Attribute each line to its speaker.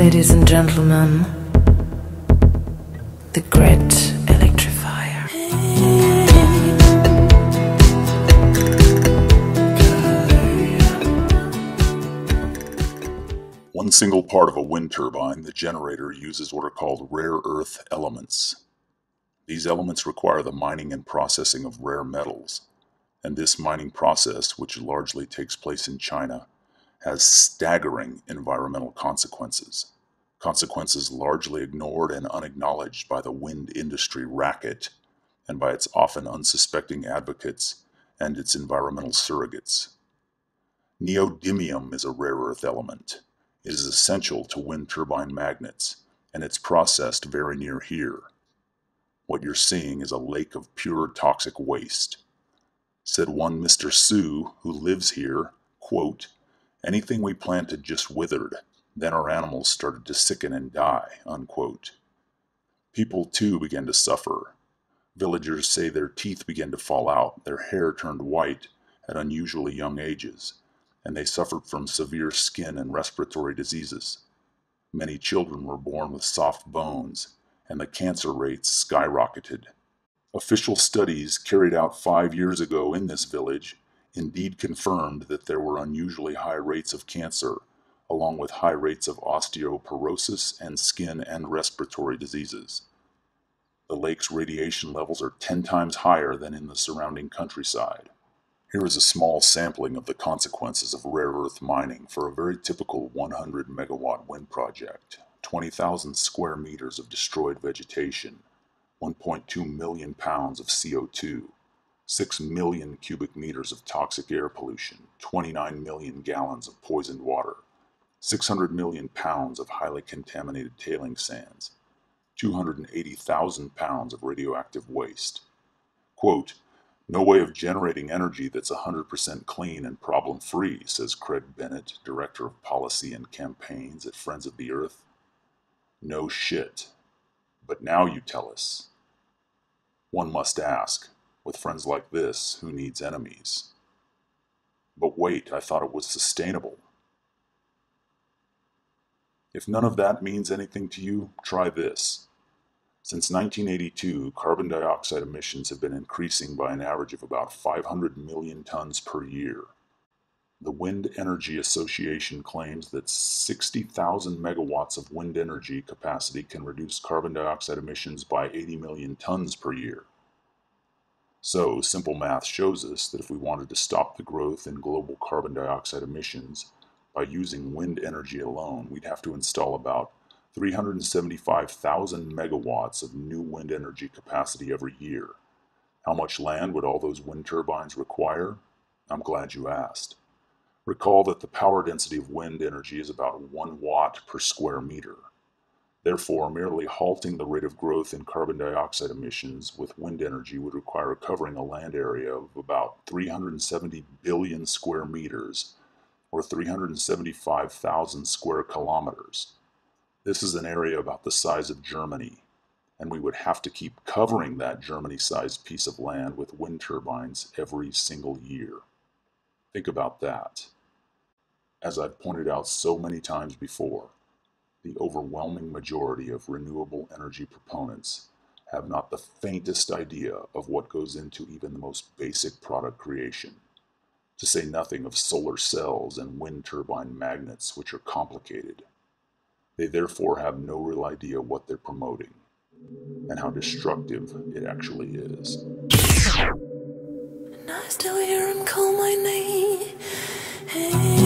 Speaker 1: Ladies and gentlemen, the great electrifier.
Speaker 2: One single part of a wind turbine, the generator, uses what are called rare earth elements. These elements require the mining and processing of rare metals, and this mining process, which largely takes place in China, has staggering environmental consequences. Consequences largely ignored and unacknowledged by the wind industry racket and by its often unsuspecting advocates and its environmental surrogates. Neodymium is a rare earth element. It is essential to wind turbine magnets, and it's processed very near here. What you're seeing is a lake of pure toxic waste. Said one Mr. Su, who lives here, quote, "Anything we planted just withered. Then our animals started to sicken and die," unquote. People too began to suffer. Villagers say their teeth began to fall out, their hair turned white at unusually young ages, and they suffered from severe skin and respiratory diseases. Many children were born with soft bones, and the cancer rates skyrocketed. Official studies carried out 5 years ago in this village indeed confirmed that there were unusually high rates of cancer, along with high rates of osteoporosis and skin and respiratory diseases. The lake's radiation levels are 10 times higher than in the surrounding countryside. Here is a small sampling of the consequences of rare earth mining for a very typical 100 megawatt wind project. 20,000 square meters of destroyed vegetation, 1.2 million pounds of CO2, 6 million cubic meters of toxic air pollution, 29 million gallons of poisoned water, 600 million pounds of highly contaminated tailing sands, 280,000 pounds of radioactive waste. Quote, "No way of generating energy that's 100% clean and problem-free," says Craig Bennett, Director of Policy and Campaigns at Friends of the Earth. No shit. But now you tell us. One must ask, with friends like this, who needs enemies? But wait, I thought it was sustainable. If none of that means anything to you, try this. Since 1982, carbon dioxide emissions have been increasing by an average of about 500 million tons per year. The Wind Energy Association claims that 60,000 megawatts of wind energy capacity can reduce carbon dioxide emissions by 80 million tons per year. So, simple math shows us that if we wanted to stop the growth in global carbon dioxide emissions by using wind energy alone, we'd have to install about 375,000 megawatts of new wind energy capacity every year. How much land would all those wind turbines require? I'm glad you asked. Recall that the power density of wind energy is about 1 watt per square meter. Therefore, merely halting the rate of growth in carbon dioxide emissions with wind energy would require covering a land area of about 370 billion square meters, or 375,000 square kilometers. This is an area about the size of Germany, and we would have to keep covering that Germany-sized piece of land with wind turbines every single year. Think about that. As I've pointed out so many times before, the overwhelming majority of renewable energy proponents have not the faintest idea of what goes into even the most basic product creation, to say nothing of solar cells and wind turbine magnets, which are complicated. They therefore have no real idea what they're promoting and how destructive it actually is.
Speaker 1: And I still hear him call my name. Hey.